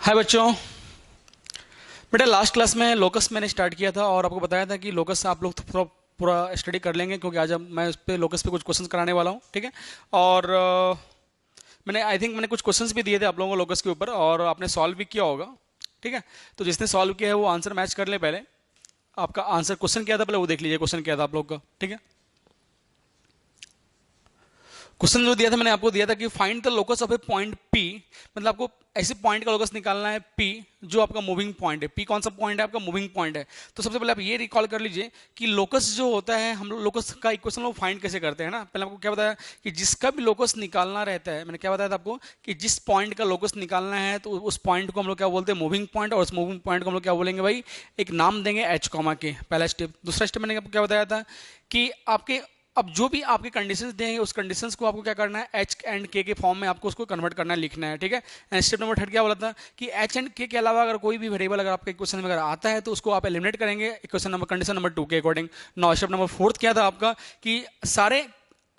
हाय बच्चों। बेटा last class में लोकस मैंने स्टार्ट किया था और आपको बताया था कि लोकस आप लोग पूरा पूरा स्टडी कर लेंगे क्योंकि आज मैं उस पे लोकस पे कुछ क्वेश्चंस कराने वाला हूँ। ठीक है। और मैंने आई थिंक मैंने कुछ क्वेश्चंस भी दिए थे आप लोगों को लोकस के ऊपर और आपने सॉल्व भी किया होगा। ठीक है। तो जिसने सॉल्व किया है वो आंसर मैच कर ले पहले। आपका आंसर क्वेश्चन क्या था पहले वो देख लीजिए। क्वेश्चन क्या था आप लोग का। ठीक है। क्वेश्चन जो दिया था मैंने आपको दिया था कि find the locus of A point P. मतलब आपको ऐसे पॉइंट का लोकस निकालना है पी जो आपका मूविंग पॉइंट है। पी कौन सा पॉइंट है? आपका मूविंग पॉइंट है। तो सबसे पहले आप ये रिकॉल कर लीजिए कि लोकस जो होता है हम लोग लोकस का इक्वेशन लोग फाइंड कैसे करते हैं ना। पहले आपको क्या बताया कि जिसका भी लोकस निकालना रहता है, मैंने क्या बताया था आपको कि जिस पॉइंट का लोकस निकालना है तो उस पॉइंट को हम लोग क्या बोलते हैं? Moving point. और उस मूविंग पॉइंट को हम लोग क्या बोलेंगे भाई? एक नाम देंगे एच कॉमा के। पहला स्टेप। दूसरा स्टेप मैंने आपको क्या बताया था कि आपके अब जो भी आपके कंडीशंस देंगे उस कंडीशंस को आपको क्या करना है? एच एंड के फॉर्म में आपको उसको कन्वर्ट करना है, लिखना है। ठीक है। स्टेप नंबर 3 क्या बोला था कि एच एंड के अलावा अगर कोई भी वेरिएबल अगर आपके इक्वेशन में अगर आता है तो उसको आप एलिमिनेट करेंगे इक्वेशन नंबर कंडीशन नंबर 2 के अकॉर्डिंग। नौ स्टेप नंबर 4 क्या था आपका कि सारे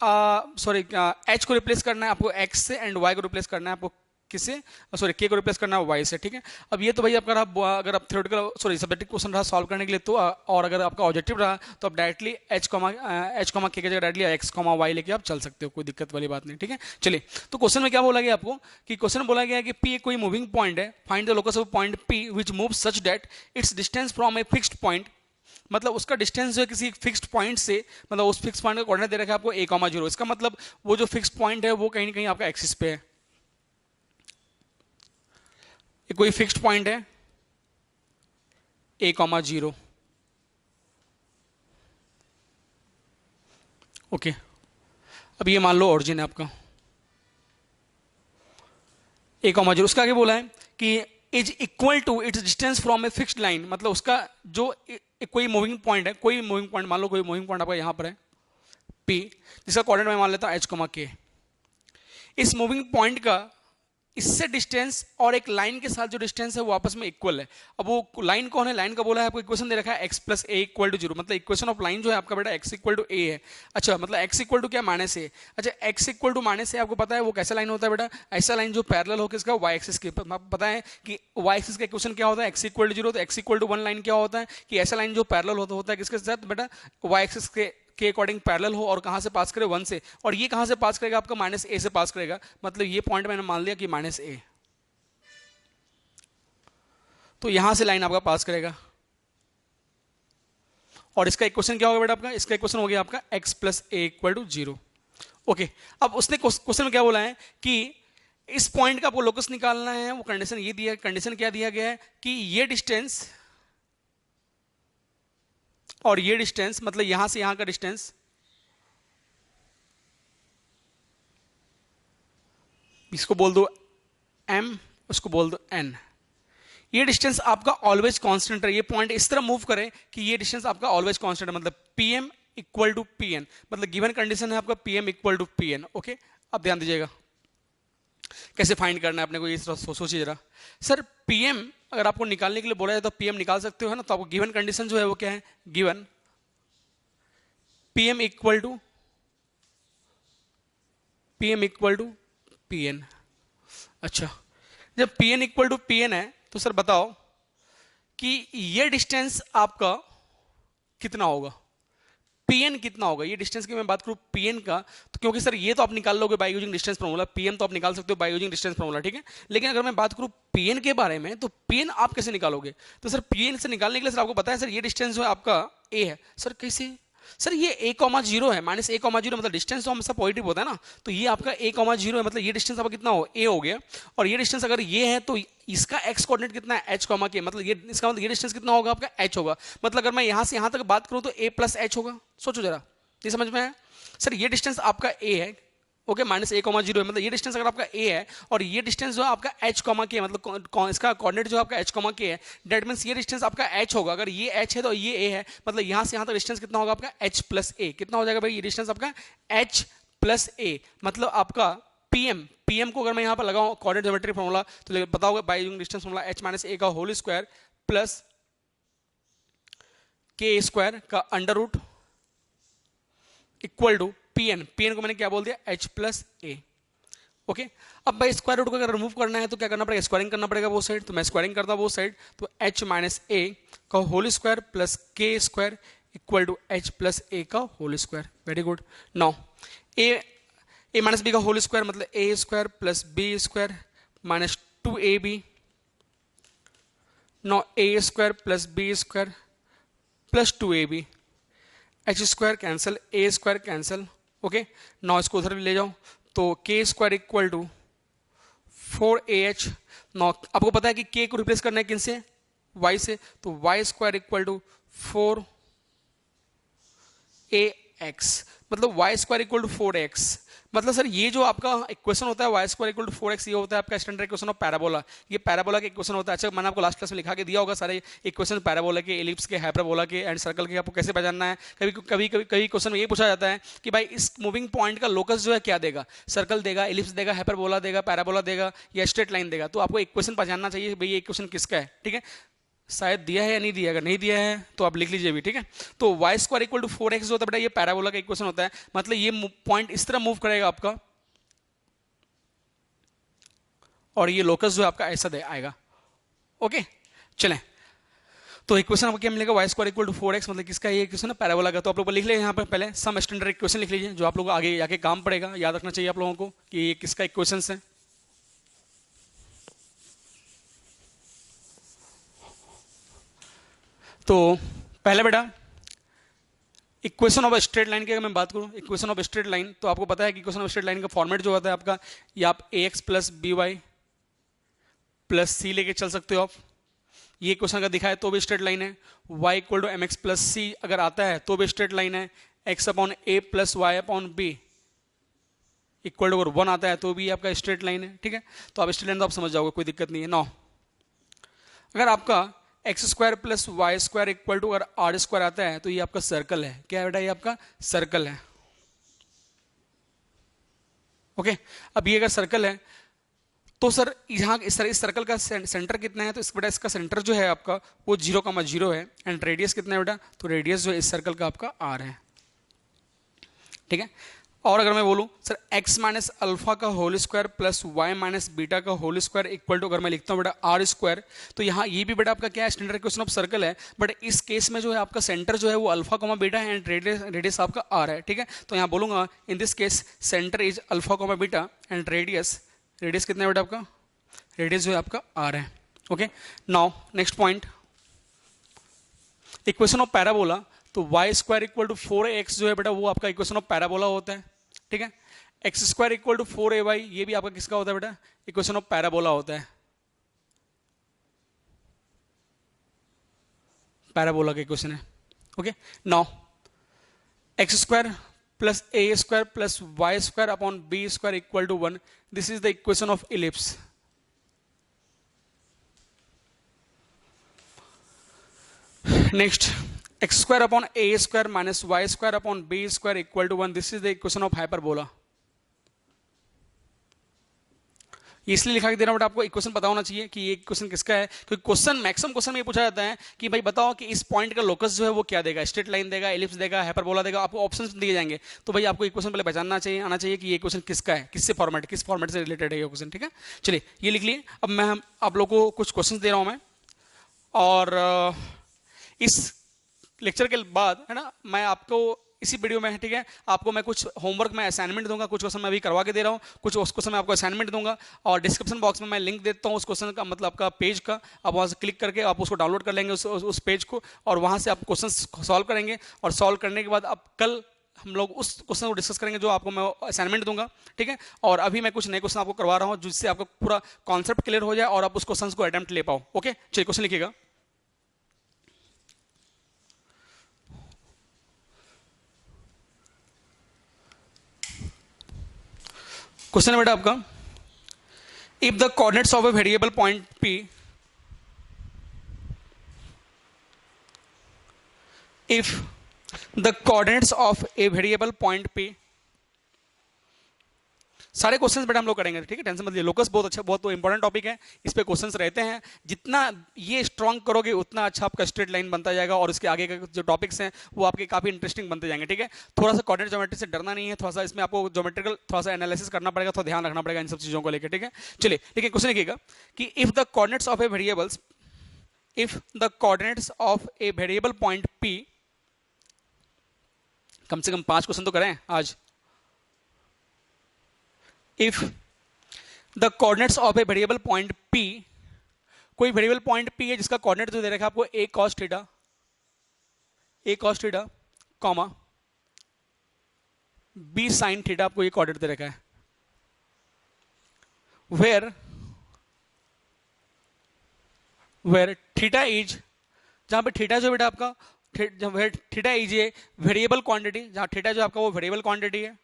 सॉरी एच को रिप्लेस करना है आपको एक्स से एंड वाई को रिप्लेस करना है आपको किससे? सॉरी के को रिप्लेस करना है वाई से। ठीक है। अब ये तो भाई आपका अगर आप थ्योरेटिकल सॉरी सब्जेक्टिव क्वेश्चन रहा सॉल्व करने के लिए तो और अगर आपका ऑब्जेक्टिव रहा तो आप डायरेक्टली एच कॉमा के जगह डायरेक्टली एक्स कॉमा वाई लेके आप चल सकते हो, कोई दिक्कत वाली बात नहीं। ठीक है। चलिए तो क्वेश्चन में क्या बोला गया आपको कि क्वेश्चन बोला गया है कि पी कोई मूविंग पॉइंट है। Find the locus of point P which move such that it's distance from a fixed point. मतलब उसका डिस्टेंस जो है किसी फिक्स्ड पॉइंट से, मतलब उस फिक्स पॉइंट का कोऑर्डिनेट दे रखा है आपको ए कॉमा जीरो। इसका मतलब वो जो फिक्स पॉइंट है वो कहीं ना कहीं आपका एक्सिस पे है। ये कोई फिक्स्ड पॉइंट है ए कॉमा जीरो। ओके। अब ये मान लो ओरिजिन है आपका ए कॉमा जीरो। उसका आगे बोला है कि is equal to its distance from a fixed line. मतलब उसका जो कोई मूविंग पॉइंट है, कोई मूविंग पॉइंट मान लो, कोई मूविंग पॉइंट आपका यहां पर है पी, जिसका कोऑर्डिनेट मैं मान लेता हूं एच कॉमा के। इस मूविंग पॉइंट का इससे डिस्टेंस और एक लाइन के साथ जो डिस्टेंस है वो आपस में इक्वल है। अब वो लाइन कौन है? लाइन का बोला है आपको इक्वेशन दे रखा है x plus a equal to zero. मतलब इक्वेशन ऑफ लाइन जो है आपका बेटा एक्स इक्वल टू ए है। अच्छा मतलब एक्स इक्वल टू क्या? माइनस ए। अच्छा एक्स इक्वल टू माइनस ए आपको पता है वो कैसा लाइन होता है बेटा? ऐसा लाइन जो पैरेलल हो किसका? वाई एक्सिस के। पता है कि वाई एक्सिस का इक्वेशन क्या होता है? X equal to zero. तो X equal to one line क्या होता है कि ऐसा लाइन जो पैरेलल होता है किसके साथ बेटा? वाई एक्सिस के अकॉर्डिंग पैरेलल हो और कहां से पास करे? वन से। और ये कहां से पास करेगा? आपका माइनस ए से पास करेगा। मतलब ये पॉइंट मैंने मान लिया कि माइनस ए, तो यहां से लाइन आपका पास करेगा। और इसका इक्वेशन क्या होगा बेटा आपका? इसका इक्वेशन हो गया आपका x plus a equal to zero. Okay. अब उसने क्वेश्चन में क्या बोला है कि इस पॉइंट का आपको लोकस निकालना है। वो कंडीशन ये दिया, कंडीशन क्या दिया गया है कि ये डिस्टेंस और ये डिस्टेंस, मतलब यहां से यहां का डिस्टेंस, इसको बोल दो m, उसको बोल दो n। ये डिस्टेंस आपका ऑलवेज कांस्टेंट है। ये पॉइंट इस तरह मूव करे कि ये डिस्टेंस आपका ऑलवेज कांस्टेंट है। मतलब pm इक्वल टू pn। मतलब गिवन कंडीशन है आपका pm equal to pn। Okay. अब ध्यान दीजिएगा कैसे फाइंड करना है अपने को, ये सोचिए जरा। सर pm अगर आपको निकालने के लिए बोला जाए तो pm निकाल सकते हो है ना। तो आपको गिवन कंडीशन जो है वो क्या है? Given pm equal to pn। अच्छा जब pn इक्वल टू pn है तो सर बताओ कि ये डिस्टेंस आपका कितना होगा? pn कितना होगा? ये डिस्टेंस की मैं बात करूं pn का, तो क्योंकि सर ये तो आप निकाल लोगे bye using distance formula, pm तो आप निकाल सकते हो बाय यूजिंग डिस्टेंस फार्मूला। ठीक है। लेकिन अगर मैं बात करूं pn के बारे में तो pn आप कैसे निकालोगे? तो सर pn से निकालने के लिए सर आपको पता है सर ये डिस्टेंस जो है आपका a है। सर कैसे? सर ये a कॉमा जीरो है, माइनस a कॉमा जीरो, मतलब डिस्टेंस तो हमेशा पॉजिटिव होता है ना। तो ये आपका a कॉमा जीरो है, मतलब ये डिस्टेंस आपका कितना हो? a हो गया। और ये डिस्टेंस अगर ये है तो इसका x कोऑर्डिनेट कितना है? h कॉमा के। मतलब ये इसका मतलब ये डिस्टेंस कितना होगा आपका? h होगा। मतलब अगर मैं यहां से यहां तक बात करूं तो a प्लस h होगा। सोचो जरा, ये समझ में है? सर ये डिस्टेंस आपका a है। ओके। माइनस ए कॉमा जीरो है, मतलब ये डिस्टेंस अगर आपका a है और ये डिस्टेंस जो है आपका h कॉमा के, मतलब इसका कोऑर्डिनेट जो आपका h कॉमा के है, दैट मींस ये डिस्टेंस आपका h होगा। अगर ये h है तो ये a है। मतलब यहां से यहां तक डिस्टेंस कितना होगा आपका? h plus a। कितना हो जाएगा भाई? ये डिस्टेंस आपका h प्लस a। मतलब आपका pm को अगर मैं यहां पर लगाऊं कोऑर्डिनेट ज्योमेट्री फॉर्मूला तो पता होगा by using distance formula h minus a का होल स्क्वायर प्लस के स्क्वायर का under root equal to pn। pn को मैंने क्या बोल दिया? h plus a। ओके अब भाई स्क्वायर रूट को अगर रिमूव करना है तो क्या करना पड़ेगा, स्क्वायरिंग करना पड़ेगा वो साइड, तो मैं स्क्वायरिंग करता हूँ वो साइड, तो h माइनस ए का होल स्क्वायर प्लस के square equal to h plus A का whole square. Very good. Now A minus B का होल स्क्वायर मतलब A square plus B square minus 2ab। Now A square plus B square plus 2ab, H square cancel, A square cancel. Okay now इसको उधर ले जाओ, तो के square equal to 4ah। Now आपको पता है कि के को रिप्लेस करना है किन से, y से, तो y square equal to 4ax, मतलब y square equal to 4x। मतलब सर ये जो आपका इक्वेशन होता है y square equal to 4x, ये होता है आपका स्टैंडर्ड इक्वेशन ऑफ पैराबोला। ये पैराबोला का इक्वेशन होता है। अच्छा मैंने आपको लास्ट क्लास में लिखा के दिया होगा सारे इक्वेशन पैराबोला के, एलिप्स के, हाइपरबोला के एंड सर्कल के, आपको कैसे पहचानना है। कभी कभी कभी कभी क्वेश्चन में ये पूछा जाता है कि भाई इस मूविंग पॉइंट का लोकस जो है क्या देगा, सर्कल देगा, एलिप्स देगा, हाइपरबोला देगा, पैराबोला देगा या स्ट्रेट लाइन देगा। तो आपको इक्वेशन पहचानना चाहिए भाई ये इक्वेशन किसका है। ठीक है, शायद दिया है या नहीं दिया, अगर नहीं दिया है तो आप लिख लीजिए भी। ठीक है, तो Y square equal to 4x होता है बेटा, ये पैराबोला का इक्वेशन होता है। मतलब ये पॉइंट इस तरह मूव करेगा आपका और ये लोकस जो है आपका ऐसा आएगा। ओके चलें, तो इक्वेशन आपको क्या मिलेगा, Y square equal to 4x, मतलब किसका ये इक्वेशन है, पैराबोला का। तो आप लोग लिख ले यहाँ पर पहले सम स्टैंडर्ड इक्वेशन लिख लीजिए, जो आप लोग आगे जाके काम पड़ेगा, याद रखना चाहिए आप लोगों को कि ये किसका इक्वेशन है। तो पहले बेटा इक्वेशन ऑफ स्ट्रेट लाइन की अगर मैं बात करूं, इक्वेशन ऑफ स्ट्रेट लाइन, तो आपको पता है कि इक्वेशन ऑफ स्ट्रेट लाइन का फॉर्मेट जो होता है आपका, ये आप ax plus B Y plus C लेके चल सकते हो आप। ये क्वेश्चन अगर दिखाए तो भी स्ट्रेट लाइन है। y equal to M X plus C अगर आता है तो भी स्ट्रेट लाइन है। x upon A plus Y upon B equal to अगर 1 आता है तो भी आपका स्ट्रेट लाइन है। ठीक है, तो आप स्ट्रेट लाइन तो आप समझ जाओगे, कोई दिक्कत नहीं है। नौ अगर आपका x square plus y square equal to अगर आर स्क्वायर आता है तो ये आपका सर्कल है। क्या है बेटा, ये आपका सर्कल है। ओके अब ये अगर सर्कल है तो सर यहाँ इस सर्कल का सेंटर कितना है, तो इस बेटा इसका सेंटर जो है आपका वो 0,0 है एंड रेडियस कितना है बेटा, तो रेडियस जो है इस सर्कल का आपका r है। ठीक है, और अगर मैं बोलूं सर x माइनस अल्फा का whole square plus y minus beta का होल स्क्वायर इक्वल टू अगर मैं लिखता हूं बेटा r स्क्वायर, तो यहाँ ये भी बेटा आपका क्या है, स्टैंडर्ड इक्वेशन ऑफ सर्कल है। बट इस केस में जो है आपका सेंटर जो है वो अल्फा कॉमा बीटा है एंड रेडियस आपका r है। ठीक है, तो यहाँ बोलूंगा in this case centre is alpha comma beta and radius कितना है बेटा आपका, रेडियस जो है आपका r है। Okay now next point, equation of parabola, तो y square equal to 4ax जो है बेटा वो आपका इक्वेशन ऑफ पैराबोला होता है। ठीक है, x square equal to 4ay ये भी आपका किसका होता है बेटा, इक्वेशन ऑफ पैराबोला होता है, पैराबोला का इक्वेशन है। Okay now x square plus a square plus y square upon b square equal to 1, this is the equation of ellipse. Next x square upon a square minus y square upon b square equal to 1, this is the equation of hyperbola. इसलिए लिखा के दे रहा हूं but आपको equation पता होना चाहिए कि ये इक्वेशन किसका है, क्योंकि क्वेश्चन मैक्सिमम क्वेश्चन में ये पूछा जाता है कि भाई बताओ कि इस पॉइंट का लोकस जो है वो क्या देगा, स्ट्रेट लाइन देगा, एलिप्स देगा, हाइपरबोला देगा, आपको ऑप्शंस दिए जाएंगे। तो भाई आपको इक्वेशन पहले पहचानना चाहिए, आना चाहिए कि ये इक्वेशन किसका है, किस फॉर्मेट से रिलेटेड है ये क्वेश्चन। ठीक है, चलिए ये लिख लिए। अब मैं आप लोगों को कुछ क्वेश्चन दे रहा हूं मैं, और इस लेक्चर के बाद है ना मैं आपको इसी वीडियो में, ठीक है, आपको मैं कुछ होमवर्क में असाइनमेंट दूंगा, कुछ क्वेश्चन मैं अभी करवा के दे रहा हूँ, कुछ उस क्वेश्चन में आपको असाइनमेंट दूंगा, और डिस्क्रिप्शन बॉक्स में मैं लिंक देता हूँ उस क्वेश्चन का, मतलब आपका पेज का, आप वहाँ से क्लिक करके आप उसको डाउनलोड कर लेंगे उस पेज को, और वहाँ से आप क्वेश्चन सॉल्व करेंगे, और सॉल्व करने के बाद आप कल हम लोग उस क्वेश्चन को डिस्कस करेंगे जो आपको मैं असाइनमेंट दूंगा। ठीक है, और अभी मैं कुछ नए क्वेश्चन आपको करवा रहा हूँ जिससे आपको पूरा कॉन्सेप्ट क्लियर हो जाए और आप उस क्वेश्चन को अटेम्प्ट ले पाओ। ओके चलिए क्वेश्चन लिखिएगा। क्वेश्चन है बेटा आपका, if the coordinates of a variable point P if the coordinates of a variable point P सारे क्वेश्चंस बेटा हम लोग करेंगे, ठीक है, टेंशन मत लीजिए। लोकस बहुत अच्छा, बहुत इंपॉर्टेंट टॉपिक है, इस पे क्वेश्चंस रहते हैं। जितना ये स्ट्रांग करोगे उतना अच्छा आपका स्ट्रेट लाइन बनता जाएगा, और इसके आगे के जो टॉपिक्स हैं वो आपके काफी इंटरेस्टिंग बनते जाएंगे, ठीक है। थोड़ा सा कोऑर्डिनेट ज्योमेट्री से डरना नहीं है, थोड़ा सा इसमें आपको ज्योमेट्रिकल थोड़ा सा एनालिसिस करना पड़ेगा, थोड़ा ध्यान रखना पड़ेगा इन सब चीजों को लेकर, ठीक है। चलिए, लेकिन क्वेश्चन लिखिएगा कि if the coordinates of A variables, if the coordinates of a variable point p, कम से कम 5 क्वेश्चन तो करें आज। if the coordinates of a variable point p, कोई वेरिएबल पॉइंट p है जिसका कोऑर्डिनेट जो दे रखा है आपको a cos theta comma b sin theta, आपको ये कोऑर्डिनेट दे रखा है, where थीटा इज, जहां पे थीटा जो बेटा आपका theta is a variable quantity, जहां थीटा जो आपका वो वेरिएबल क्वांटिटी है।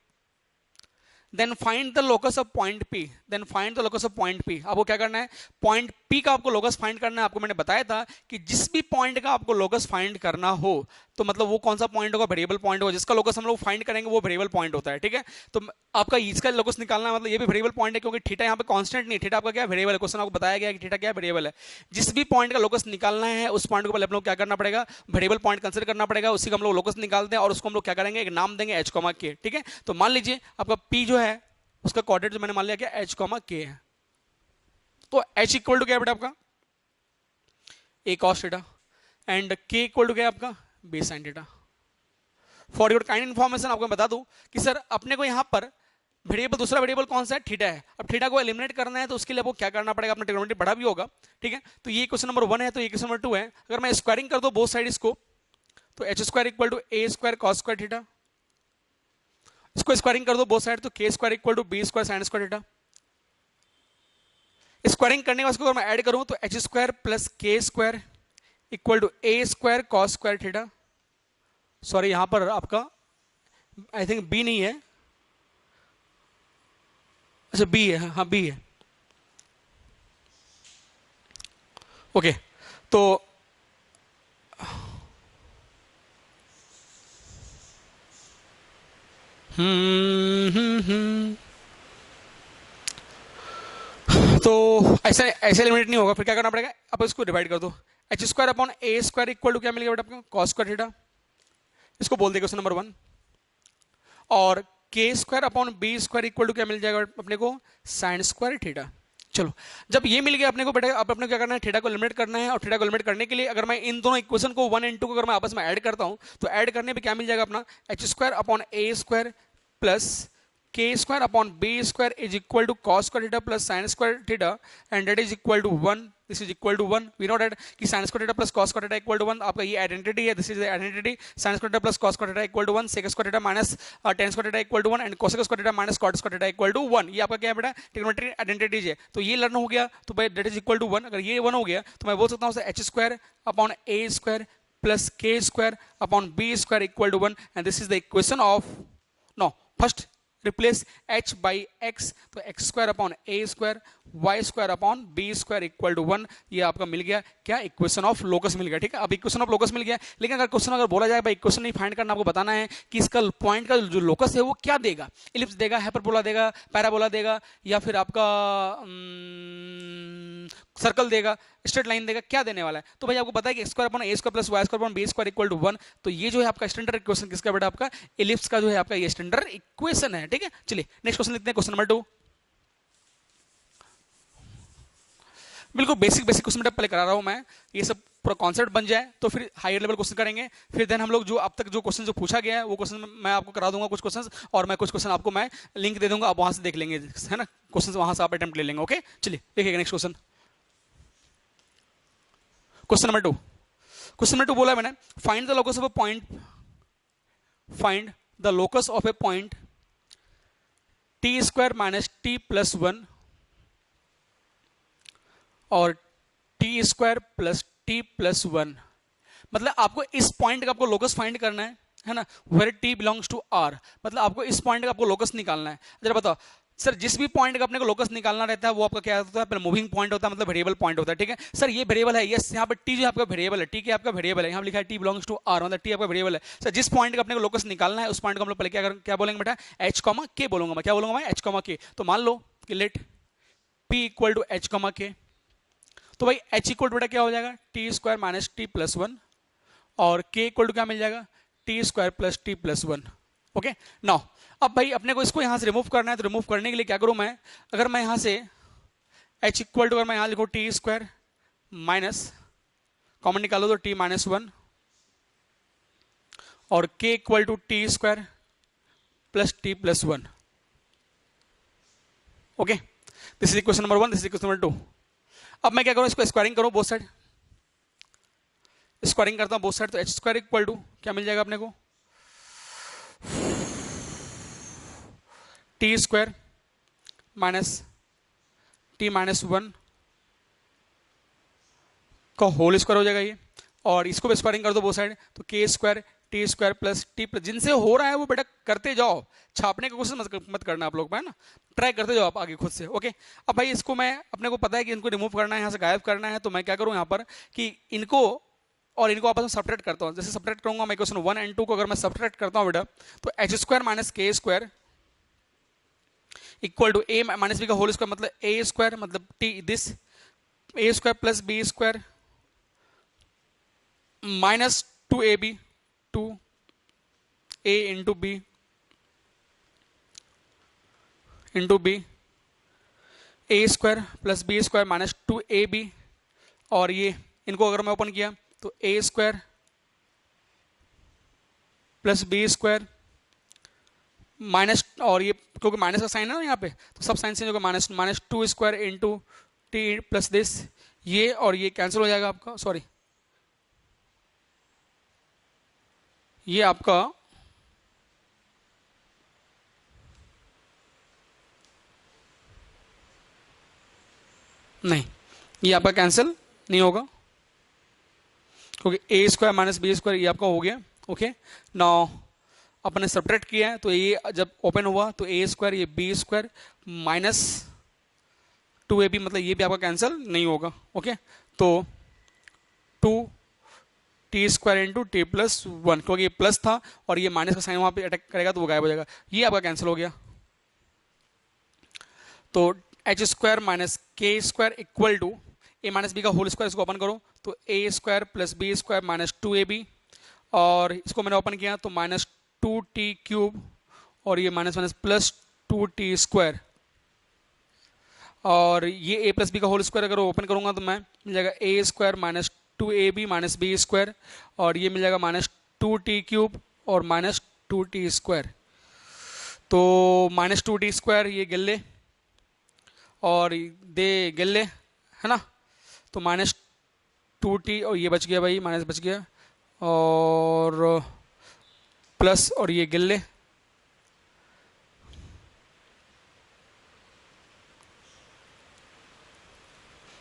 Then find the locus of point P, then find the locus of point P. आपको क्या करना है, पॉइंट पी का आपको लोकस फाइंड करना है। आपको मैंने बताया था कि जिस भी पॉइंट का आपको लोकस फाइंड करना हो, तो मतलब वो कौन सा पॉइंट होगा, वेरिएबल पॉइंट होगा, जिसका लोकस हम लोग फाइंड करेंगे वो वेरिएबल पॉइंट होता है, ठीक है। तो आपका इसका लोकस निकालना मतलब ये भी वेरिएबल पॉइंट है, क्योंकि थीटा यहाँ पे कांस्टेंट नहीं, थीटा आपका क्या वेरिएबल है। क्वेश्चन आपको बताया गया कि थीटा क्या वेरिएबल है। जिस भी पॉइंट का लोकस निकालना है उस पॉइंट को पहले हम लोग क्या करना पड़ेगा, वेरिएबल पॉइंट कंसीडर करना पड़ेगा, उसी का हम लोग लोकस निकालते हैं और उसको हम लोग क्या करेंगे, एक नाम देंगे h, k, ठीक है। तो मान लीजिए आपका p जो है उसका कोऑर्डिनेट जो मैंने मान लिया क्या h, k है, तो h इक्वल टू क्या है बेटा आपका a cos theta and k equal to क्या है आपका b sin theta. For your kind information आपको मैं बता दूं कि सर अपने को यहां पर वेरिएबल, दूसरा वेरिएबल कौन सा है, थीटा है। अब थीटा को एलिमिनेट करना है तो उसके लिए आपको क्या करना पड़ेगा, अपना ट्रिग्नोमेट्री पढ़ा भी होगा, ठीक है। तो ये क्वेश्चन नंबर 1 है, तो ये क्वेश्चन नंबर 2 है। अगर मैं स्क्वायरिंग कर दो बोथ साइड इसको, तो h square equal to a square cos square theta, इसको स्क्वायरिंग कर दो बोथ साइड, तो k square equal to b square sin square theta. Squaring करने का उसको अगर मैं ऐड करूं तो h square plus k square equal to a square cos square theta. Sorry यहां पर आपका आई थिंक b नहीं है, अच्छा b है, हाँ b है, ओके। तो तो ऐसा ऐसे लिमिट नहीं होगा, फिर क्या करना पड़ेगा, आप इसको डिवाइड कर दो, h square upon a square equal to क्या मिलेगा बेटा आपको cos स्क्वायर थीटा, इसको बोल देगा क्वेश्चन नंबर 1। और k square upon b square equal to क्या मिल जाएगा अपने को sin स्क्वायर थीटा। चलो जब ये मिल गया अपने को बेटा, अब अपने को क्या करना है, थीटा को एलिमिनेट करना है। और थीटा को एलिमिनेट करने के लिए अगर मैं इन दोनों इक्वेशन को 1 एंड 2 को अगर मैं आपस में ऐड करता हूं, तो ऐड करने पे क्या मिल जाएगा अपना h square upon a square plus k square upon b square is equal to cos square theta plus sin square theta and that is equal to 1, this is equal to 1। We know that कि sin square theta plus cos square theta equal to 1, आपका ये identity है, this is the identity. sin square theta plus cos square theta equal to 1, sec square theta minus tan square theta equal to 1 and cosec square theta minus cot square theta equal to 1। ये आपका क्या है बेटा, trigonometric identities है। तो ये learn हो गया, तो भाई दैट इज इक्वल टू 1। अगर ये 1 हो गया तो मैं बोल सकता हूं h square upon a square plus k square upon b square equal to 1 and this is the equation of, no first replace h by x, तो x square upon a square y square upon b square equal to 1। ये आपका मिल गया क्या, equation of locus मिल गया, ठीक है। अब equation of locus मिल गया, लेकिन अगर क्वेश्चन अगर बोला जाए भाई इक्वेशन नहीं फाइंड करना, आपको बताना है कि इसका पॉइंट का जो लोकस है वो क्या देगा, इलिप्स देगा, हाइपरबोला देगा, पैराबोला देगा, या फिर आपका सर्कल देगा, स्ट्रेट लाइन देगा, क्या देने वाला है। तो भाई आपको पता है कि x square upon a square plus y square upon b square equal to 1। तो ये जो है आपका स्टैंडर्ड इक्वेशन किसका बेटा, आपका इलिप्स का जो है आपका ये स्टैंडर्ड इक्वेशन है, ठीक है। चलिए नेक्स्ट क्वेश्चन लिखते हैं, क्वेश्चन नंबर 2। बिल्कुल बेसिक बेसिक क्वेश्चन बेटा पहले करा रहा हूं मैं, ये सब पूरा कॉन्सेप्ट बन जाए तो फिर हायर लेवल क्वेश्चन करेंगे। फिर देन हम लोग जो अब तक जो क्वेश्चन जो पूछा गया है वो क्वेश्चन मैं आपको करा दूंगा कुछ क्वेश्चन, और मैं कुछ क्वेश्चन आपको मैं लिंक दे दूंगा, आप वहां से देख लेंगे, है ना, क्वेश्चन वहां से आप अटेम्प्ट ले लेंगे। ओके चलिए देखिएगा next question, question number 2। Question number 2 बोला मैंने, find the locus of a point, find the locus of A point t square minus t plus 1 और t square plus t plus 1। मतलब आपको इस पॉइंट का आपको लोकस फाइंड करना है ना, where t belongs to r, मतलब आपको इस पॉइंट का आपको लोकस निकालना है। जरा बताओ सर जिस भी पॉइंट का अपने को लोकस निकालना रहता है वो आपका क्या होता है, पहले मूविंग पॉइंट होता है, मतलब वेरिएबल पॉइंट होता है, ठीक है सर। ये वेरिएबल है, यस यहाँ पे टी जो आपका वेरिएबल है, टी क्या आपका वेरिएबल है, यहाँ लिखा है टी बिलोंग्स टू आर, मतलब टी आपका वेरिएबल है। सर जिस पॉइंट का अपने को लोकस निकालना है उस पॉइंट को हम लोग पहले क्या बोलेंगे बेटा, एच कॉमा के बोलूंगा मैं, क्या बोलूंगा मैं, एच कॉमा के। तो मान लो कि let P equal to h comma k, तो भाई एच इक्वल टू बेटा क्या हो जाएगा, T square minus t plus one, और के इक्वल टू क्या मिल जाएगा, T square plus t plus one. Okay now अब भाई अपने को इसको यहां से रिमूव करना है, तो रिमूव करने के लिए क्या करूं मैं, अगर मैं यहां से h इक्वल टू अगर मैं यहां लिखूं टी स्क्वायर माइनस कॉमन निकालो तो टी माइनस वन, और k equal to T square plus t plus one. Okay this is equation number one, this is equation number two. अब मैं क्या करूं, इसको स्क्वायरिंग करूं बोथ साइड, स्क्वायरिंग करता हूं बोथ साइड, तो एच स्क्वायर इक्वल टू क्या मिल जाएगा अपने को, T square minus T minus one का होल स्क्वायर हो जाएगा ये, और इसको भी स्क्वायरिंग कर दो बोथ साइड, तो के square T square plus t plus, जिनसे हो रहा है वो बेटा करते जाओ, छापने की कोशिश मत करना आप लोग, है ना, ट्राई करते जाओ आप आगे खुद से। ओके अब भाई इसको मैं अपने को पता है कि इनको रिमूव करना है, यहाँ से गायब करना है, तो मैं क्या करूँ यहाँ पर कि इनको और इनको आपस में सब्ट्रैक्ट करता हूँ। जैसे सब्ट्रैक्ट करूंगा मैं इक्वेशन वन एंड टू को अगर मैं सब्ट्रैक्ट करता हूँ बेटा, तो H square minus K square equal to A minus B का होल स्क्वायर, मतलब ए स्क्वायर मतलब T this A square plus B square minus two A B, two A into B into B, A square plus B square minus two A B, और ये इनको अगर मैं open किया तो ए square plus B square minus, और ये क्योंकि माइनस का साइन है ना यहाँ पे, तो सब साइन चेंज होगा, minus minus two square into t plus this, ये और ये कैंसिल हो जाएगा आपका, सॉरी ये आपका नहीं, ये आपका कैंसिल नहीं होगा क्योंकि ए स्क्वायर माइनस बी स्क्वायर ये आपका हो गया। ओके नाउ अपने सब्ट्रैक्ट किया है, तो ये जब ओपन हुआ तो ए स्क्वायर ये बी स्क्वायर माइनस टू ए बी, मतलब ये भी आपका कैंसिल नहीं होगा। ओके तो two T square into t plus one, क्योंकि ये प्लस था और ये माइनस का साइन वहां पे अटैक करेगा तो वो गायब हो जाएगा, ये आपका कैंसिल हो गया। तो H square minus K square equal to A minus B का होल स्क्वायर, इसको ओपन करो तो ए square plus B square minus two ए बी, और इसको मैंने ओपन किया तो माइनस टू टी क्यूब, और ये minus minus plus two T square, और ये ए प्लस बी का होल स्क्वायर अगर ओपन करूंगा तो मैं मिल जाएगा A square minus two A B minus B square, और ये मिल जाएगा माइनस टू टी क्यूब और माइनस टू टी स्क्वायर, तो माइनस टू टी स्क्वायर ये गिल्ले और दे गिल्ले है ना, तो माइनस टू टी और ये बच गया भाई, माइनस बच गया, और प्लस और ये गिल्ले,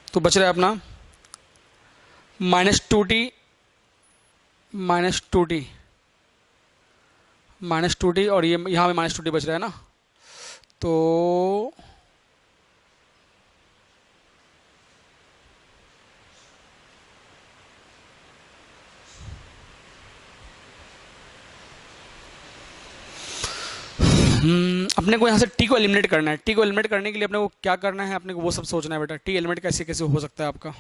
तो बच रहा है अपना minus two T minus two T minus two T, और ये यहाँ पे माइनस टू टी बच रहा है ना, तो अपने को यहाँ से टी को एलिमिनेट करना है। टी को एलिमिनेट करने के लिए अपने को क्या करना है, अपने को वो सब सोचना है बेटा, टी एलिमिनेट कैसे कैसे हो सकता है आपका।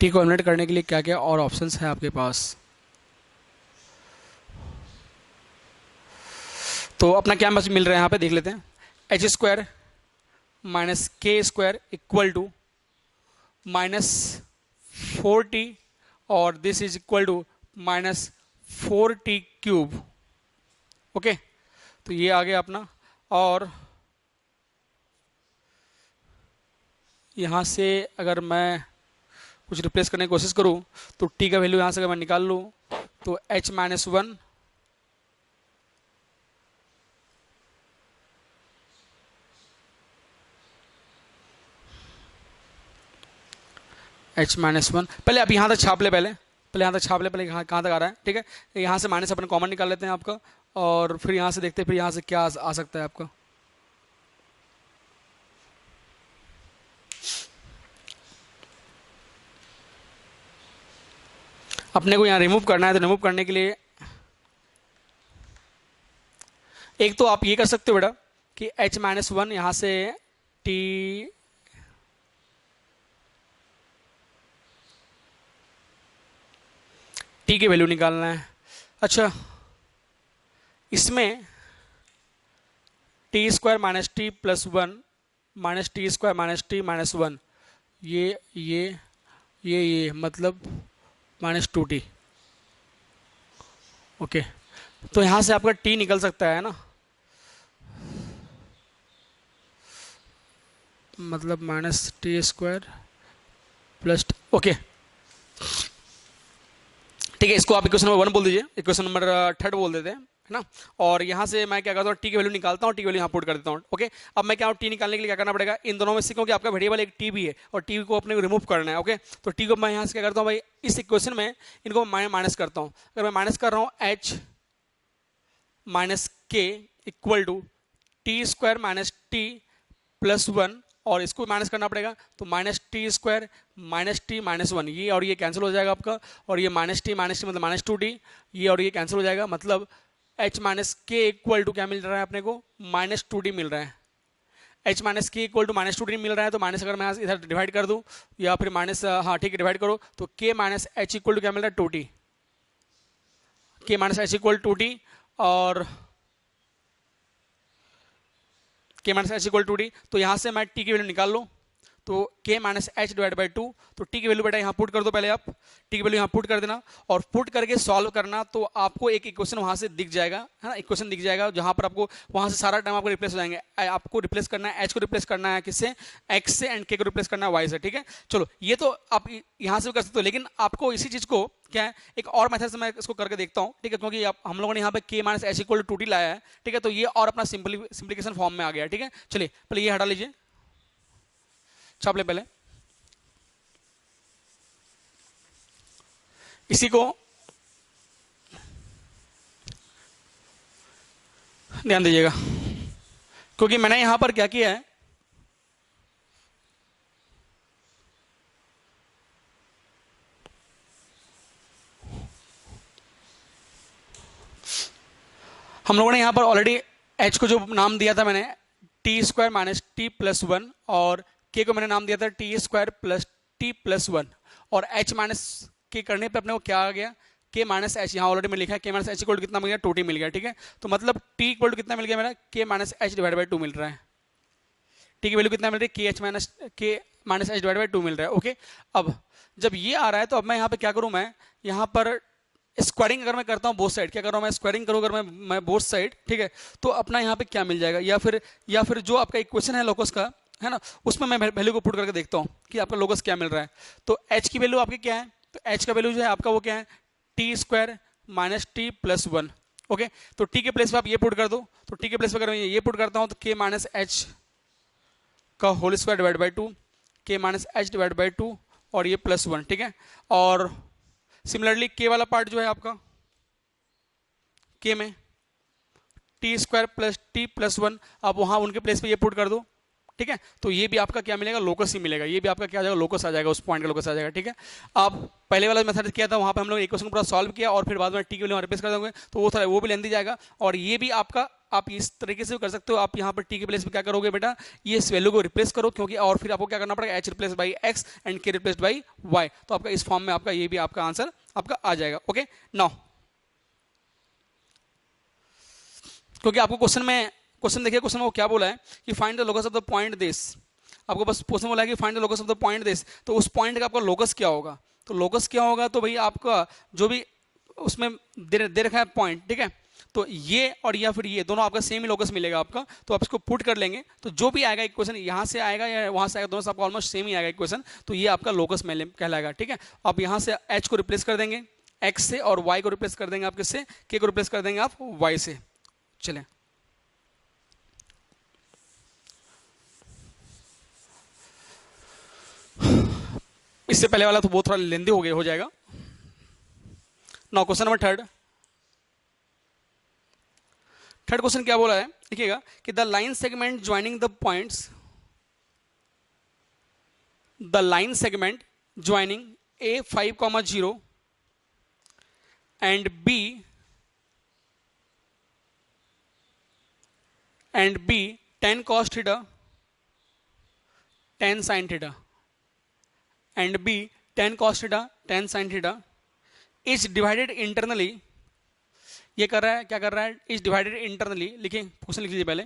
टी को एलिमिनेट करने के लिए क्या क्या और ऑप्शंस है आपके पास, तो अपना क्या मिल रहा है यहाँ पे देख लेते हैं, H square minus K square equal to minus four T, और this is equal to minus four T cube. Okay तो ये आ गया अपना, और यहाँ से अगर मैं कुछ रिप्लेस करने की कोशिश करूँ तो टी का वैल्यू यहाँ से अगर मैं निकाल लूँ तो H minus one H minus one, पहले आप यहाँ तक छाप ले, पहले पहले यहाँ तक छाप ले, पहले कहाँ तक आ रहा है, ठीक है। यहाँ से माइनस अपन कॉमन निकाल लेते हैं आपका, और फिर यहाँ से देखते हैं फिर यहाँ से क्या आ सकता है आपका। अपने को यहाँ रिमूव करना है, तो रिमूव करने के लिए एक तो आप ये कर सकते हो बेटा कि h-1 यहाँ से t की वैल्यू निकालना है। अच्छा, इसमें T square minus t plus one minus T square minus T minus one, ये मतलब -2t। ओके, तो यहाँ से आपका t निकल सकता है ना, मतलब -t² प्लस, ओके ठीक है। इसको आप इक्वेशन नंबर 1 बोल दीजिए, इक्वेशन नंबर 3 बोल देते हैं, है ना। और यहाँ से मैं क्या करता हूँ, टी की वैल्यू निकालता हूँ, टी की वैल्यू यहाँ पुट कर देता हूँ। ओके, अब मैं क्या हूँ, टी निकालने के लिए क्या करना पड़ेगा, इन दोनों में से, क्योंकि आपका वेरिएबल एक टी भी है और टी को अपने को रिमूव करना है। ओके, तो टी को मैं यहाँ से क्या करता हूँ भाई, इस इक्वेशन में इनको मैं माइनस करता हूँ। अगर मैं माइनस कर रहा हूँ h minus k equal to t² minus t plus one, और इसको माइनस करना पड़ेगा, तो -t² minus T minus one, ये और ये कैंसिल हो जाएगा आपका, और ये -t मतलब -2t, ये और ये कैंसिल हो जाएगा, मतलब h minus k equal to क्या मिल रहा है अपने को, -2t मिल रहा है। h minus k equal to -2t मिल रहा है, तो माइनस अगर मैं इधर डिवाइड कर दूं या फिर माइनस, हाँ ठीक है डिवाइड करो, तो k minus h equal to क्या मिल रहा है, 2t, k minus h equal 2t, और k minus h equal 2t। तो यहाँ से मैं t की वैल्यू निकाल लो, तो k minus h divide by 2, तो t की वैल्यू बेटा यहाँ पुट कर दो, पहले आप t की वैल्यू यहाँ पुट कर देना, और पुट करके सॉल्व करना, तो आपको एक इक्वेशन वहाँ से दिख जाएगा, है ना, इक्वेशन दिख जाएगा, जहाँ पर आपको वहाँ से सारा टर्म आपको रिप्लेस हो जाएंगे। आपको रिप्लेस करना है h को रिप्लेस करना है किससे, x से, एंड k को रिप्लेस करना है y से, ठीक है। चलो, ये तो आप यहाँ से भी कर सकते हो, लेकिन आपको इसी चीज़ को क्या है, एक और मेथड से मैं इसको करके देखता हूँ, ठीक है, क्योंकि हम लोगों ने यहाँ पे k minus h equal to 2t लाया है, ठीक है, तो ये और अपना सिंप्लीकेशन फॉर्म में आ गया, ठीक है। चलिए पहले ये हटा लीजिए, छाप ले पहले, इसी को ध्यान दीजिएगा, क्योंकि मैंने यहां पर क्या किया है, हम लोगों ने यहां पर ऑलरेडी h को जो नाम दिया था मैंने t² minus t plus one, और k को मैंने नाम दिया था t² plus t plus one, और h माइनस के करने पे अपने को क्या आ गया, k माइनस एच, यहाँ ऑलरेडी में लिखा है k माइनस एच इक्वल कितना मिल गया, 2t मिल गया, ठीक है। तो मतलब t इक्वल कितना मिल गया मेरा, k minus h divide by 2 मिल रहा है, t की वैल्यू कितना मिल रही है, k minus h divide by 2 मिल रहा है। ओके, अब जब ये आ रहा है, तो अब मैं यहाँ पे क्या करूँ, मैं यहाँ पर स्क्वायरिंग अगर मैं करता हूँ बोथ साइड, क्या कर रहा हूँ मैं, स्क्वायरिंग करूँ अगर मैं बोथ साइड, ठीक है, तो अपना यहाँ पे क्या मिल जाएगा, या फिर जो आपका इक्वेशन है लोकस का, है ना, उसमें मैं वैल्यू को पुट करके देखता हूँ कि आपका लोकस क्या मिल रहा है। तो h की वैल्यू आपकी क्या है, तो h का वैल्यू जो है आपका वो क्या है, t² minus t plus one. Okay, तो t के प्लेस पे आप ये पुट कर दो, तो t के प्लेस पे अगर मैं ये पुट करता हूँ, तो k माइनस एच का whole square divide by 2, k minus h divide by 2, और ये प्लस वन, ठीक है। और सिमिलरली k वाला पार्ट जो है आपका, k में t² plus t plus one, आप वहां उनके प्लेस पे ये पुट कर दो, ठीक है। तो ये भी आपका क्या मिलेगा, लोकस ही मिलेगा, ये भी आपका क्या आ जाएगा, लोकस आ जाएगा, उस पॉइंट का लोकस आ जाएगा, ठीक है। आप पहले वाला मेथड किया था, वहां पे हम लोग इक्वेशन पूरा सॉल्व किया, और फिर बाद में टी की वैल्यू रिप्लेस कर देंगे, तो वो भी लेंदी जाएगा। और ये भी आपका, आप इस तरीके से भी कर सकते हो, आप यहाँ पर टी के प्लेस पे क्या करोगे बेटा, ये इस वैल्यू को रिप्लेस करो, क्योंकि और फिर आपको क्या करना पड़ेगा, H replace by x and के रिप्लेस बाई वाई, तो आपका इस फॉर्म में आपका ये भी आपका आंसर आपका आ जाएगा। ओके, नाउ क्योंकि आपको क्वेश्चन देखिए, क्वेश्चन में वो क्या बोला है कि find the locus of the point this, आपको बस क्वेश्चन बोला है कि find the locus of the point this, तो उस पॉइंट का आपका लोकस क्या होगा, तो लोकस क्या होगा, तो भाई आपका जो भी उसमें दे रखा है पॉइंट, ठीक है, तो ये और या फिर ये दोनों आपका सेम ही लोकस मिलेगा आपका, तो आप इसको पुट कर लेंगे, तो जो भी आएगा इक्वेशन, यहाँ से आएगा या वहाँ से आएगा, दोनों से आपका ऑलमोस्ट सेम ही आएगा इक्वेशन, तो ये आपका लोकस कहलाएगा, ठीक है। आप यहाँ से एच को रिप्लेस कर देंगे एक्स से, और वाई को रिप्लेस कर देंगे आप किससे, के को रिप्लेस कर देंगे आप वाई से। चलें, इससे पहले वाला तो बहुत थोड़ा लेंदी हो जाएगा, now question number third question क्या बोला है, देखिएगा कि the line segment joining the points, the line segment joining a 5,0 and b 10 cos theta 10 sin theta and b 10 cos theta 10 sin theta is divided internally, ये कर रहा है, क्या कर रहा है, is divided internally, लिखिए क्वेश्चन लिख लीजिए पहले,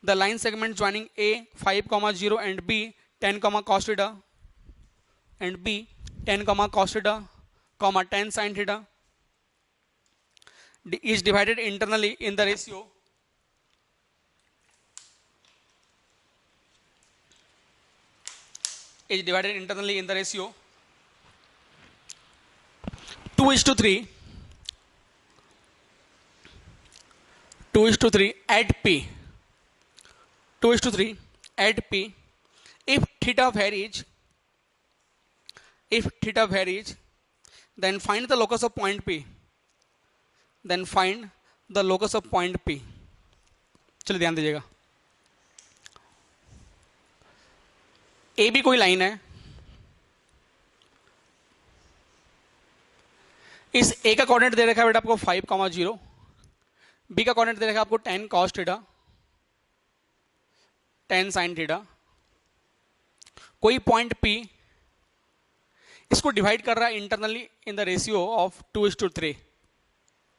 the line segment joining a 5,0 and b 10 cos theta and b 10 cos theta 10 sin theta is divided internally in the ratio is divided internally in the ratio 2:3 2:3 at p 2:3 at p if theta varies then find the locus of point p, then find the locus of point p. चलिए ध्यान दीजिएगा, A B कोई line है, इस ए का coordinate दे रखा है बेटा आपको 5,0, बी का कोऑर्डिनेट दे रखा है आपको 10 cos थीटा 10 sin थीटा, कोई पॉइंट P इसको डिवाइड कर रहा है internally in the ratio of 2:3,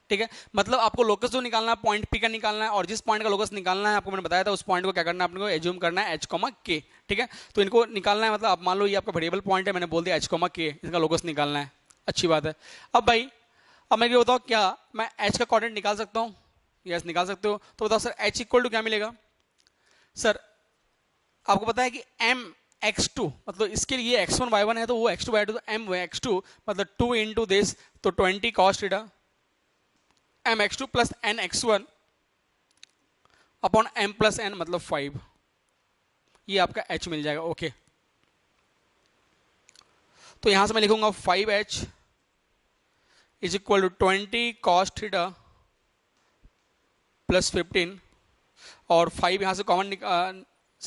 ठीक है। मतलब आपको लोकस जो निकालना है पॉइंट P का निकालना है, और जिस पॉइंट का लोकस निकालना है आपको मैंने बताया था उस पॉइंट को क्या करना है, आपको एज्यूम करना है h, k, ठीक है। तो इनको निकालना है, मतलब आप मान लो ये आपका वेरिएबल पॉइंट है, मैंने बोल दिया h, k, इसका लोकस निकालना है, अच्छी बात है। अब भाई अब मैं ये बताओ क्या मैं h का कोऑर्डिनेट निकाल सकता हूँ? यस निकाल सकते हो। तो बताओ सर h इक्वल टू क्या मिलेगा? सर आपको पता है कि m x2 मतलब इसके लिए x1 y1 है तो वो x2 y2 तो m x2 मतलब 2 इंटू दिस तो 20 cos theta m x2 plus n x1 upon m plus n मतलब 5, ये आपका h मिल जाएगा। ओके तो यहां से मैं लिखूंगा 5h is equal to 20 cos theta plus 15 और 5 यहां से कॉमन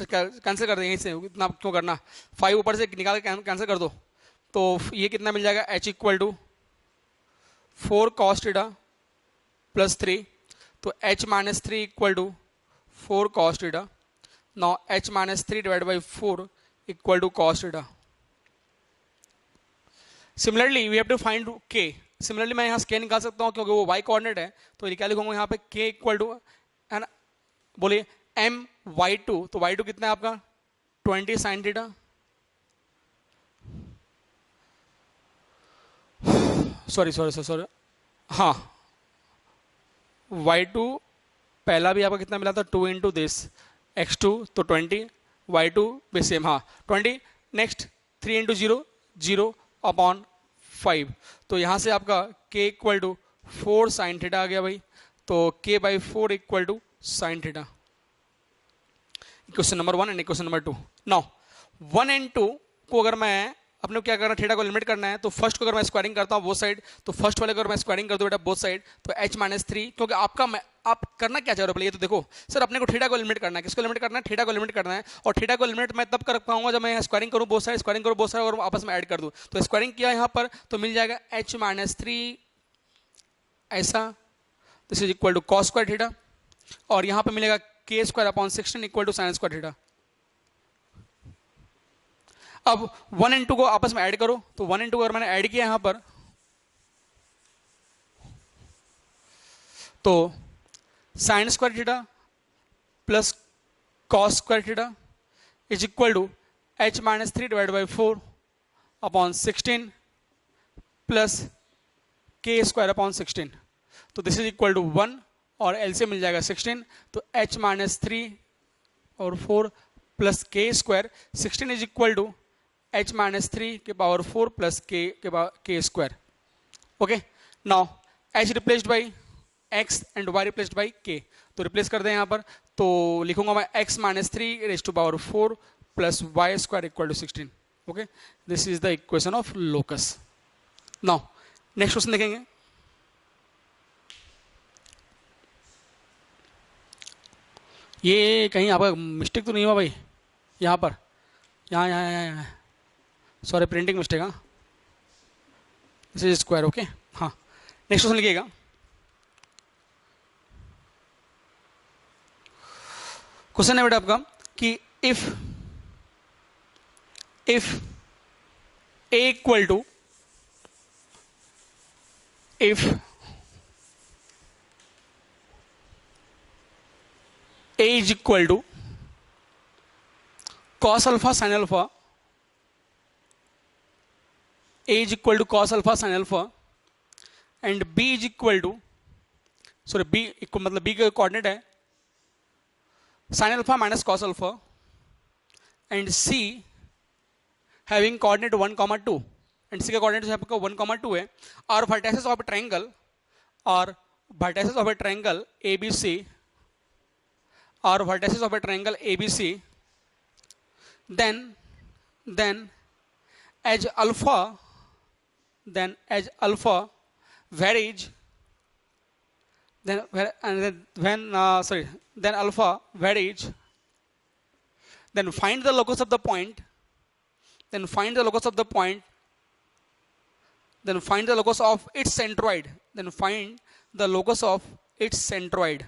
कैंसिल कर देंगे, इससे इतना क्यों करना, 5 ऊपर से निकाल के कैंसिल कर दो तो ये कितना मिल जाएगा h equal to 4 cos theta plus 3, तो h minus 3 equal to 4 cos theta. Now h minus 3 divide by 4 equal to cos theta. Similarly we have to find k, similarly मैं यहाँ k निकाल सकता हूँ क्योंकि वो y कोऑर्डिनेट है, तो क्या लिखूंगा यहाँ पे k इक्वल टू है ना, बोलिए m y2, तो y2 कितना है आपका 20 sin थीटा, सॉरी हाँ y2 पहला भी आपका कितना मिला था 2 इंटू दिस x2 तो 20 y2 भी सेम हाँ 20, नेक्स्ट 3 इंटू 0 0 अपॉन 5, तो यहाँ से आपका k equal to 4 sin theta आ गया भाई, तो k by 4 equal to sin theta. Question number 1 and question number 2। Now 1 and 2 को अगर मैं अपने क्या करना है, थीटा को लिमिट करना है, तो फर्स्ट को अगर मैं स्क्वायरिंग करता हूँ बोथ साइड, तो फर्स्ट वाले को अगर मैं स्क्वायरिंग कर दूँ बेटा बोथ साइड तो h माइनस 3, क्योंकि आप करना क्या चाह रहे हो पहले ये तो देखो सर, अपने को थीटा को लिमिट करना है, किसको लिमिट करना है, थीटा को लिमिट करना है, और थीटा को लिमिट मैं तब कर पाऊंगा जब मैं स्क्वायरिंग करूँ बोथ साइड, स्क्वायरिंग करूँ बोथ साइड और आपस में ऐड कर दूँ, तो स्क्वायरिंग किया यहाँ पर तो मिल जाएगा h माइनस 3 ऐसा, this is equal to cos square theta, और यहाँ पर मिलेगा k square upon 16 equal to sine square theta. अब 1 एंड 2 को आपस में ऐड करो, तो 1 एंड 2 अगर मैंने ऐड किया यहां पर तो sine square theta plus cos square theta is equal to h minus 3 divide by 4 upon 16 plus k square upon 16, तो दिस इज इक्वल टू 1 और एलसीएम मिल जाएगा 16, तो h माइनस 3 और 4 plus k square 16 is equal to h minus 3 के power 4 plus k square. Okay now h replaced by x and y replaced by k, तो replace कर दें यहाँ पर, तो लिखूंगा मैं x minus 3 raise to power 4 plus y square equal to 16। Okay this is the equation of locus. Now next question देखेंगे, ये कहीं आपका मिस्टेक तो नहीं हुआ भाई? यहाँ पर, यहाँ यहाँ यहाँ यहाँ, सॉरी प्रिंटिंग मिस्टेक। हाँ, दिस इज स्क्वायर। ओके, हाँ। नेक्स्ट क्वेश्चन लिखिएगा। क्वेश्चन है बेटा आपका कि if a equal to, if a is equal to cos alpha sin alpha, a is equal to cos alpha sin alpha, and b is equal to, sorry b मतलब b का coordinate है sin alpha minus cos alpha, and c having coordinate 1, 2, and c का coordinate आपका 1, 2 है, और vertices of a triangle, और vertices of a triangle ABC, or vertices of a triangle ABC, then as alpha varies, then alpha varies, then find the locus of the point, then find the locus of the point, then find the locus of its centroid, then find the locus of its centroid.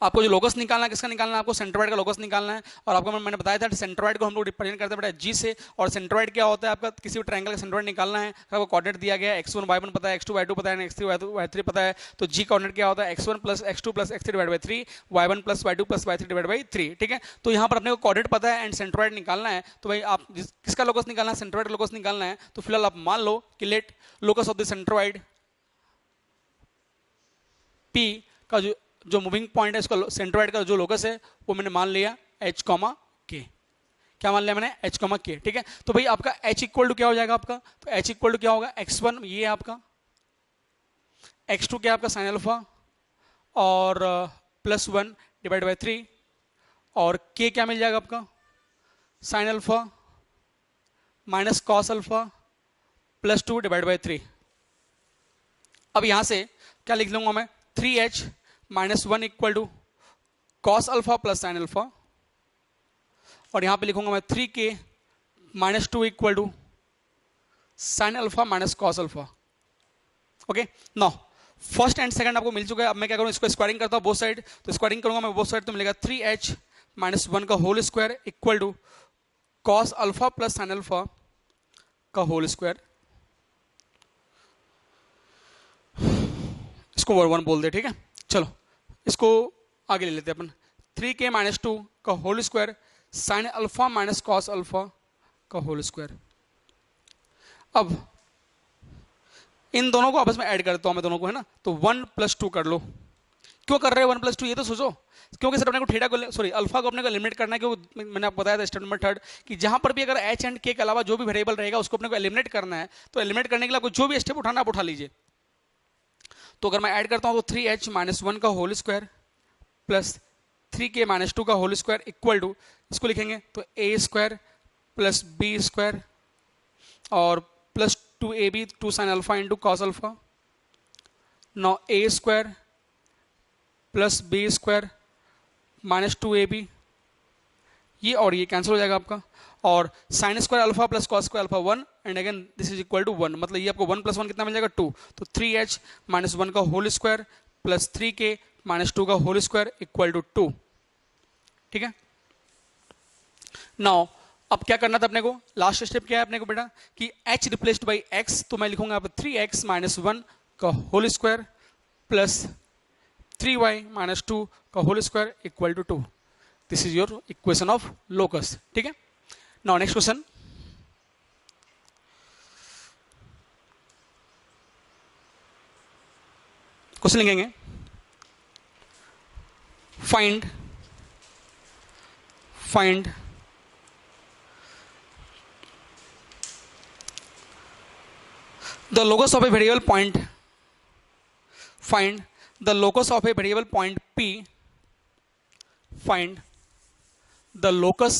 आपको जो locus निकालना है, किसका निकालना है? आपको centroid का locus निकालना है। और आपको मैंने बताया था सेंट्रोइड को हम लोग रिप्रेजेंट करते हैं बेटा जी से। और सेंट्रोइड क्या होता है? आपका किसी भी ट्रायंगल का सेंट्रोइड निकालना है, आपको कोऑर्डिनेट दिया गया है, x1 y1 पता है, x2 y2 पता है, x3 y3 पता है, तो जी कोऑर्डिनेट क्या होता है? x1 plus x2 plus x3 divide by 3, y1 plus y2 plus y3 divide by 3। ठीक है, तो यहाँ पर अपने को कोऑर्डिनेट पता है एंड सेंट्रोइड निकालना है। तो भाई आप किसका लोकस निकालना है? सेंट्रोइड का लोकस निकालना है। तो फिलहाल आप मान लो कि let locus of the centroid P का जो मूविंग पॉइंट है, इसका सेंट्रोइड का जो लोकस है वो मैंने मान लिया h, k। क्या मान लिया मैंने? h, k। ठीक है, तो भाई आपका h इक्वल टू क्या हो जाएगा आपका? तो h इक्वल टू क्या होगा? x1 ये है आपका, x2 क्या आपका साइन अल्फा और +1 डिवाइड बाई 3, और k क्या मिल जाएगा आपका? Sign alpha minus cos alpha +2 divide by 3। अब यहां से क्या लिख लूंगा मैं? 3h -1 equal to cos alpha plus sine alpha, और यहां पे लिखूंगा मैं 3k -2 equal to sine alpha minus cos alpha. Okay, now first and second आपको मिल चुका है। अब मैं क्या करूं? इसको स्क्वायरिंग करता हूं बोथ साइड। तो स्क्वायरिंग करूंगा मैं बोथ साइड, तो मिलेगा 3h -1 का whole square equal to cos alpha plus sine alpha का होल स्क्वायर। इसको 1 बोल दे। ठीक है, चलो इसको आगे ले लेते हैं अपन। 3k -2 का whole square sine alpha minus cos alpha का होल स्क्वायर। अब इन दोनों को आपस में ऐड करता हूं मैं दोनों को, है ना। तो 1 + 2 कर लो। क्यों कर रहे हैं 1 + 2? ये तो सोचो। क्योंकि सर अपने को थीटा को, सॉरी अल्फा को अपने को एलिमिनेट करना है। क्योंकि मैंने आपको बताया था स्टेप नंबर 3 कि जहां पर भी अगर h एंड k के अलावा जो भी वेरिएबल रहेगा उसको अपने को एलिमिनेट करना है। तो एलिमिनेट करने के लिए आपको जो भी स्टेप उठाना आप उठा लीजिए। तो अगर मैं ऐड करता हूं तो 3h -1 का होल स्क्वायर प्लस 3k -2 का होल स्क्वायर इक्वल टू, इसको लिखेंगे तो a square plus b square और प्लस 2ab 2 sine alpha into cos alpha. Now a square plus b square -2ab, ये और ये कैंसिल हो जाएगा आपका, और sine square alpha plus cos square alpha 1 and again this is equal to 1। मतलब ये आपको 1 + 1 कितना मिल जाएगा? 2। तो 3h -1 का होल स्क्वायर प्लस 3k -2 का होल स्क्वायर इक्वल टू 2। ठीक है, नाउ अब क्या करना था अपने को? लास्ट स्टेप क्या है अपने को बेटा कि h रिप्लेस्ड बाई x। तो मैं लिखूंगा अब 3x -1 का होल स्क्वायर प्लस 3y -2 का whole square equal to 2। This is your equation of locus. ठीक है, नाउ नेक्स्ट क्वेश्चन। क्वेश्चन लिखेंगे find the locus of a variable point, find the locus of a variable point p, find the locus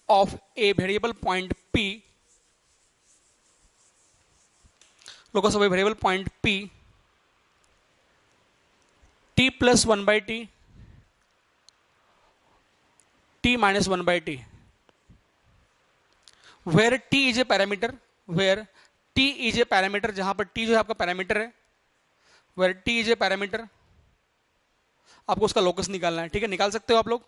of a variable point p, locus of a variable point p, t plus 1 by t t minus 1 by t, where t is a parameter, where t is a parameter, जहां पर t जो है आपका parameter है, where t is a parameter, आपको उसका locus निकालना है। ठीक है, निकाल सकते हो आप लोग,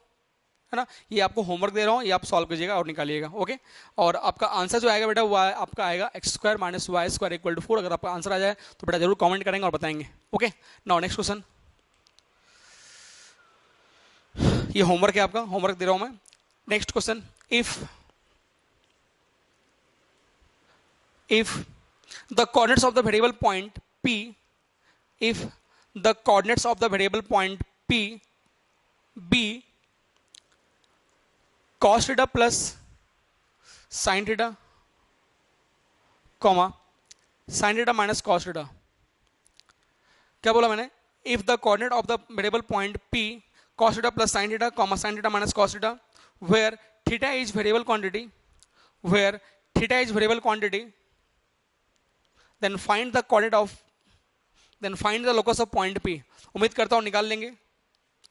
है ना। ये आपको होमवर्क दे रहा हूँ, ये आप सॉल्व कीजिएगा और निकालिएगा। ओके, और आपका आंसर जो आएगा बेटा वो आपका आएगा x square minus y square equal to 4। अगर आपका आंसर आ जाए तो बेटा जरूर कमेंट करेंगे और बताएंगे। ओके, नाउ नेक्स्ट क्वेश्चन, ये होमवर्क है आपका, होमवर्क दे रहा हूं मैं। Next question, if the coordinates of the variable point p, if the coordinates of the variable point p be cos theta plus sin theta, comma sin theta minus cos theta, क्या बोला मैंने? if the coordinate of the variable point p cos theta plus sin theta, comma sin theta minus cos theta, where theta is variable quantity, where theta is variable quantity, then find the coordinate of, then find the locus of point p। उम्मीद करता हूँ निकाल लेंगे।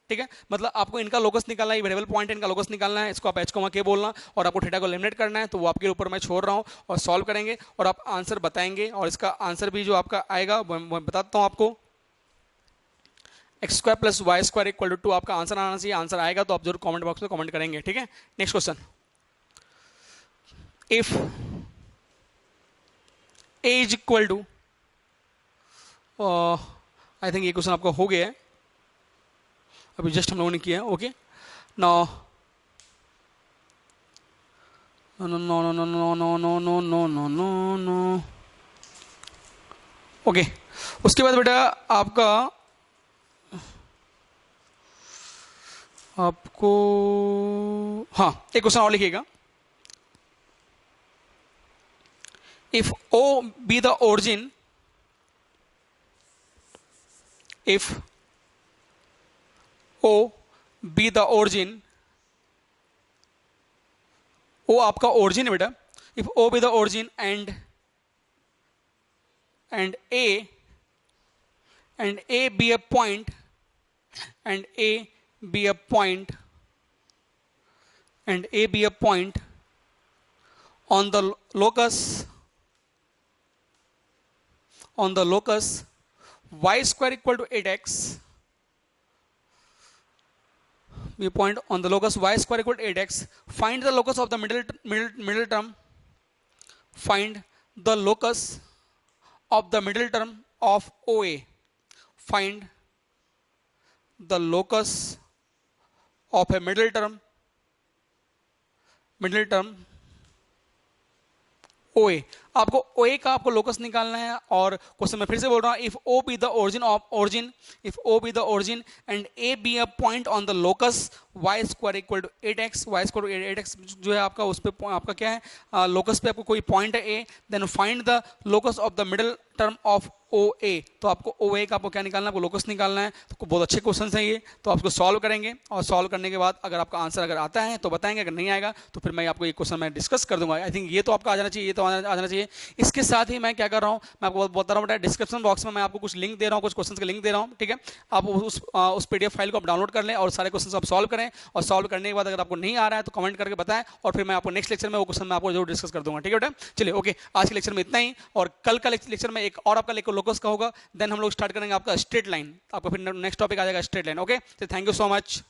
ठीक है, मतलब आपको इनका लोकस निकालना है, वेरिएबल पॉइंट है, इनका लोकस निकालना है, इसको आप h कोमा k बोलना, और आपको थीटा को एलिमिनेट करना है। तो वो आपके ऊपर मैं छोड़ रहा हूँ और सॉल्व करेंगे और आप आंसर बताएंगे। और इसका आंसर भी जो आपका आएगा मैं बताता हूँ आपको, x square plus y square equal to 2 आपका आंसर आना चाहिए। आंसर आएगा तो आप जरूर कमेंट बॉक्स में कमेंट करेंगे। ठीक है, next question, if a is equal to, I think ये क्वेश्चन आपका हो गया है, अभी जस्ट हम लोगों ने किया है। Okay, no no no no no no no no no no no no no, okay. उसके बाद बेटा आपका, आपको हाँ एक क्वेश्चन और लिखिएगा, if O be the origin, if O be the origin, O आपका origin है बेटा, if O be the origin and A be a point, and A be a point, and A be a point on the locus, on the locus y square equal to 8x, be a point on the locus y square equal to 8x, find the locus of the middle term, find the locus of the middle term of OA, find the locus of a middle term OA। आपको OA का आपको locus निकालना है। और question मैं फिर से बोल रहा हूँ, if O be the origin of origin, if O be the origin and A be a point on the locus y square equal to 8x, y square 8x जो है आपका, उस पे आपका क्या है, लोकस पे आपको कोई पॉइंट है A, then find the locus of the middle term of OA। तो आपको OA का आपको क्या निकालना है, आपको लोकस निकालना है। तो बहुत अच्छे क्वेश्चन हैं ये, तो आप उसको सॉल्व करेंगे और सॉल्व करने के बाद अगर आपका आंसर अगर आता है तो बताएंगे, अगर नहीं आएगा तो फिर मैं आपको ये क्वेश्चन मैं डिस्कस कर दूंगा। आई थिंक ये तो आपका आ जाना चाहिए, ये तो आ जाना चाहिए। इसके साथ ही मैं क्या कर रहा हूँ, मैं आपको बता रहा हूँ, डिस्क्रिप्शन बॉक्स में मैं आपको कुछ लिंक दे रहा हूँ, कुछ क्वेश्चन के लिंक दे रहा हूँ। ठीक है, आप उस PDF फाइल को आप डाउनलोड कर लें और सारे क्वेश्चन आप सॉल्व करें। और सॉल्व करने के बाद अगर आपको नहीं आ रहा है तो कमेंट करके बताएं, और फिर मैं आपको नेक्स्ट लेक्चर में वो क्वेश्चन मैं आपको जरूर डिस्कस कर दूंगा। ठीक है बेटा, चलिए ओके, आज के लेक्चर में इतना ही। और कल का लेक्चर में एक और आपका लोकस का होगा, देन हम लोग स्टार्ट करेंगे आपका स्ट्रेट लाइन। आपका फिर नेक्स्ट टॉपिक आ जाएगा straight line. Okay, thank you so much.